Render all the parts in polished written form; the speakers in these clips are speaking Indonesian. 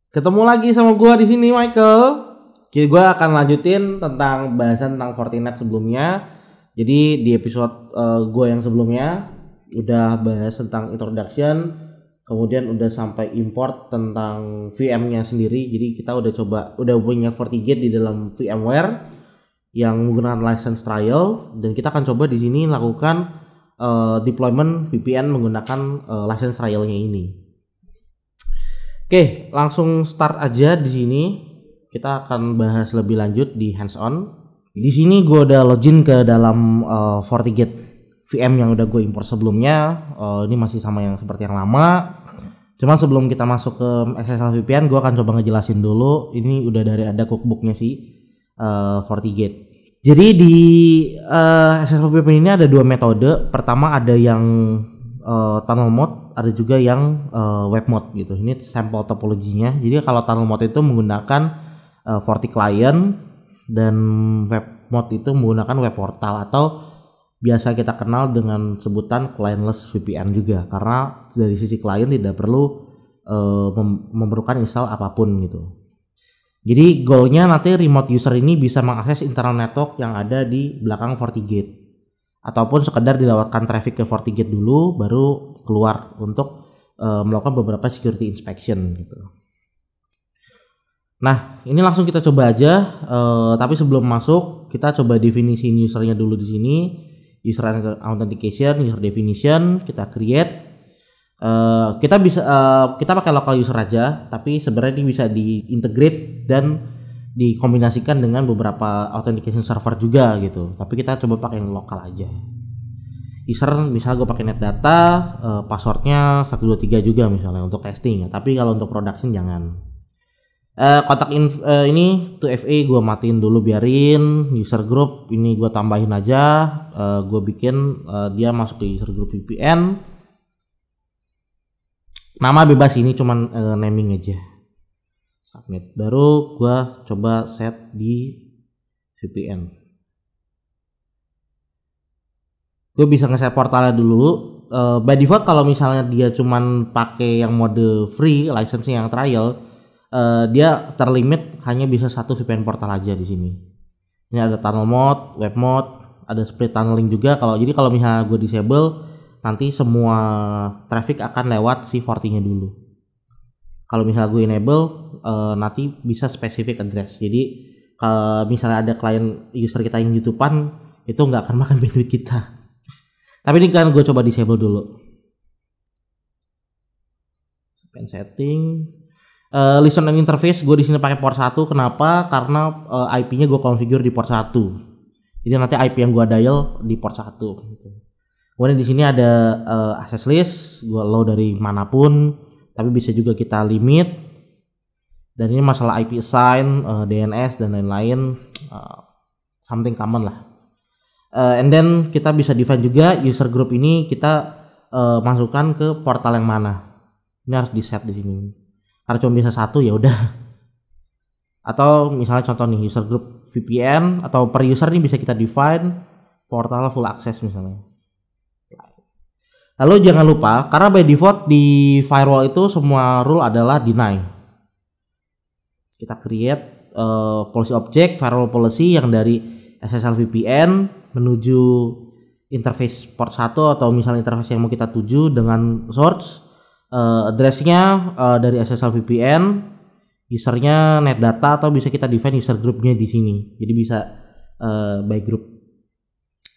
Ketemu lagi sama gua di sini, Michael. Gua akan lanjutin tentang bahasan tentang Fortinet sebelumnya. Jadi di episode gua yang sebelumnya udah bahas tentang introduction, kemudian udah sampai import tentang VM-nya sendiri. Jadi kita udah punya FortiGate di dalam VMware yang menggunakan license trial, dan kita akan coba di sini lakukan deployment VPN menggunakan license trialnya ini. Oke, langsung start aja di sini. Kita akan bahas lebih lanjut di hands-on. Di sini gue udah login ke dalam FortiGate VM yang udah gue import sebelumnya. Ini masih sama yang seperti yang lama. Cuma sebelum kita masuk ke SSL VPN, gue akan coba ngejelasin dulu. Ini udah dari ada cookbooknya sih FortiGate. Jadi di SSL VPN ini ada dua metode. Pertama ada yang tunnel mode, ada juga yang web mode gitu. Ini sampel topologinya. Jadi kalau tunnel mode itu menggunakan FortiClient, dan web mode itu menggunakan web portal atau biasa kita kenal dengan sebutan clientless VPN juga, karena dari sisi klien tidak perlu memerlukan install apapun gitu. Jadi goalnya nanti remote user ini bisa mengakses internal network yang ada di belakang FortiGate, ataupun sekedar dilewatkan traffic ke FortiGate dulu baru keluar untuk melakukan beberapa security inspection gitu. Nah, ini langsung kita coba aja. Tapi sebelum masuk, kita coba definisi usernya dulu di sini. User authentication, user definition, kita create. Kita pakai local user aja, tapi sebenarnya ini bisa diintegrate dan dikombinasikan dengan beberapa authentication server juga gitu. Tapi kita coba pakai yang lokal aja. User misalnya gue pakai NetData, passwordnya 123 juga misalnya untuk testing ya. Tapi kalau untuk production jangan. Kontak ini 2FA gue matiin dulu, biarin. User group ini gue tambahin aja. Gue bikin dia masuk ke user group VPN. Nama bebas, ini cuman naming aja. Submit. Baru gue coba set di VPN. Gue bisa nge-set portalnya dulu. By default kalau misalnya dia cuman pakai yang mode free, license-nya yang trial, dia terlimit hanya bisa satu VPN portal aja di sini. Ini ada tunnel mode, web mode, ada split tunneling juga. Kalau misalnya gue disable, nanti semua traffic akan lewat si Forti-nya dulu. Kalau misalnya gue enable, nanti bisa specific address. Jadi misalnya ada klien user kita yang jutupan, itu nggak akan makan bandwidth kita. Tapi ini kan gue coba disable dulu. VPN setting. Listen and interface gue di sini pakai port 1. Kenapa? Karena IP-nya gue configure di port 1. Jadi nanti IP yang gue dial di port 1 gitu. Kemudian di sini ada access list, gue allow dari manapun, tapi bisa juga kita limit. Dan ini masalah IP assign, DNS dan lain-lain, something common lah. And then kita bisa define juga user group ini kita masukkan ke portal yang mana. Ini harus di set di sini. Karena cuma bisa satu ya udah. Atau misalnya contoh nih, user group VPN atau per user ini bisa kita define portal full access misalnya. Lalu jangan lupa, karena by default di firewall itu semua rule adalah deny. Kita create policy object firewall policy yang dari SSL VPN menuju interface port 1 atau misalnya interface yang mau kita tuju dengan source. Addressnya dari SSL VPN, usernya NetData, atau bisa kita define user groupnya di sini. Jadi bisa by group.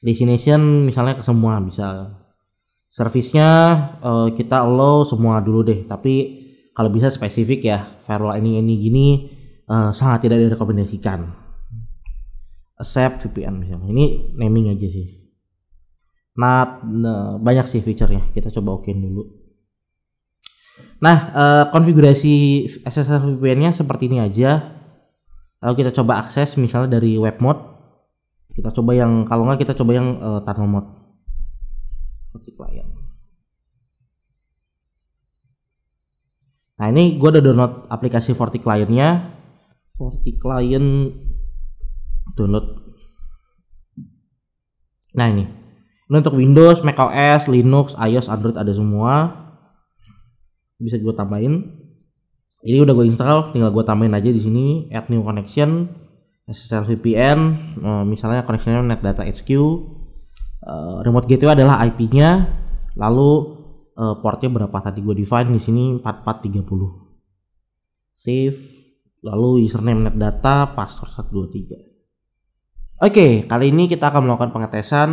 Destination misalnya ke semua bisa. Service-nya kita allow semua dulu deh. Tapi kalau bisa spesifik ya, firewall ini gini sangat tidak direkomendasikan. Accept VPN misalnya. Ini naming aja sih. Banyak sih feature-nya. Kita coba okein dulu. Nah, konfigurasi SSL VPN-nya seperti ini aja. Lalu kita coba akses misalnya dari web mode. Kita coba yang, kalau nggak kita coba yang tunnel mode. FortiClient. Nah, ini gue udah download aplikasi FortiClient-nya. FortiClient download. Nah, ini untuk Windows, macOS, Linux, iOS, Android ada semua. Bisa gue tambahin. Ini udah gue install, tinggal gue tambahin aja di sini add new connection, SSL VPN, misalnya connectionnya NetData HQ, remote gateway adalah IP-nya, lalu portnya berapa tadi gue define di sini 4430. Save, lalu username NetData, password 123. Oke, kali ini kita akan melakukan pengetesan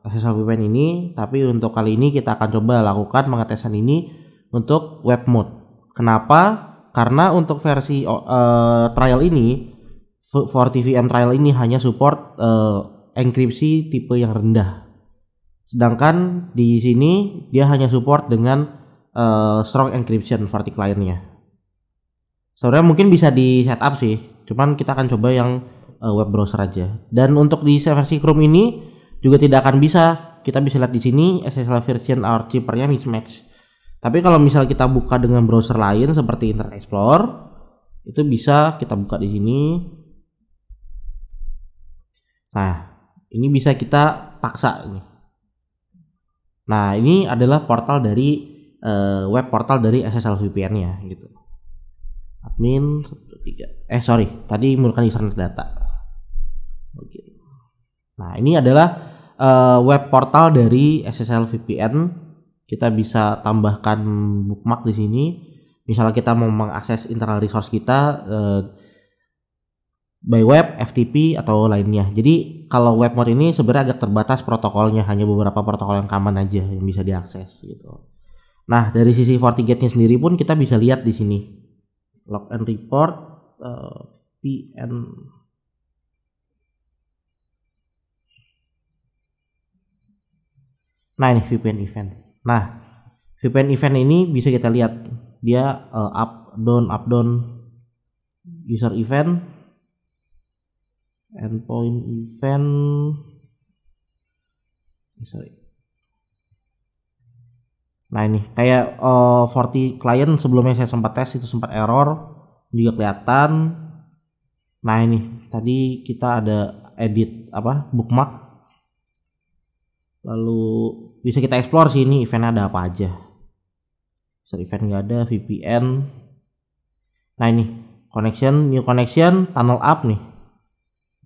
SSL VPN ini, tapi untuk kali ini kita akan coba lakukan pengetesan ini untuk web mode. Kenapa? Karena untuk versi trial ini, FortiVM trial ini hanya support enkripsi tipe yang rendah. Sedangkan di sini dia hanya support dengan strong encryption FortiClient-nya. Sebenarnya mungkin bisa di setup sih, cuman kita akan coba yang web browser aja. Dan untuk di versi Chrome ini juga tidak akan bisa. Kita bisa lihat di sini SSL version archiver-nya mismatch. Tapi kalau misal kita buka dengan browser lain seperti Internet Explorer, itu bisa kita buka di sini. Nah, ini bisa kita paksa ini. Nah, ini adalah portal dari web portal dari SSL VPN-nya gitu. Admin 13. Tadi menggunakan username data. Oke. Nah, ini adalah web portal dari SSL VPN. Kita bisa tambahkan bookmark di sini. Misalnya kita mau mengakses internal resource kita by web, FTP atau lainnya. Jadi kalau web mode ini sebenarnya agak terbatas protokolnya, hanya beberapa protokol yang common aja yang bisa diakses gitu. Nah, dari sisi FortiGate-nya sendiri pun kita bisa lihat di sini. Log and report VPN. Nah, ini VPN event. Nah, VPN event ini bisa kita lihat dia up down user event, endpoint event, Nah, ini kayak FortiClient sebelumnya saya sempat tes itu sempat error juga kelihatan. Nah, ini tadi kita ada edit bookmark. Lalu bisa kita explore sini eventnya ada apa aja. Event nggak ada, VPN. Nah, ini new connection, tunnel up nih.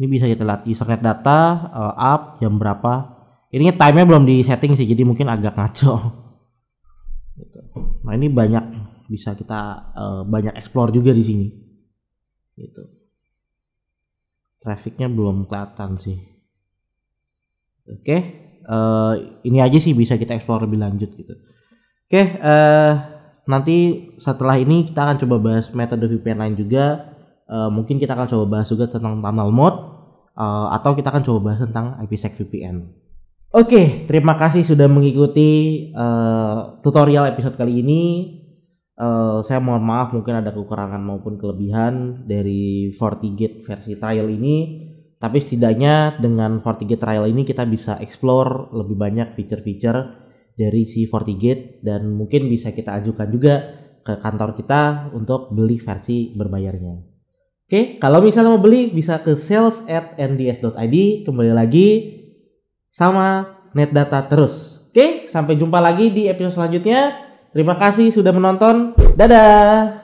Ini bisa kita lihat username data, up jam berapa. Ini time-nya belum di setting sih, jadi mungkin agak ngaco. Gitu. Nah, ini banyak bisa kita banyak explore juga di sini. Gitu. Trafficnya belum kelihatan sih. Oke. Ini aja sih bisa kita explore lebih lanjut gitu. Oke, nanti setelah ini kita akan coba bahas metode VPN lain juga. Mungkin kita akan coba bahas juga tentang tunnel mode atau kita akan coba bahas tentang IPsec VPN. Oke, terima kasih sudah mengikuti tutorial episode kali ini. Saya mohon maaf mungkin ada kekurangan maupun kelebihan dari FortiGate versi trial ini. Tapi setidaknya dengan FortiGate trial ini kita bisa explore lebih banyak fitur-fitur dari si FortiGate dan mungkin bisa kita ajukan juga ke kantor kita untuk beli versi berbayarnya. Oke, kalau misalnya mau beli bisa ke sales@nds.id. Kembali lagi sama NetData terus. Oke, sampai jumpa lagi di episode selanjutnya. Terima kasih sudah menonton. Dadah.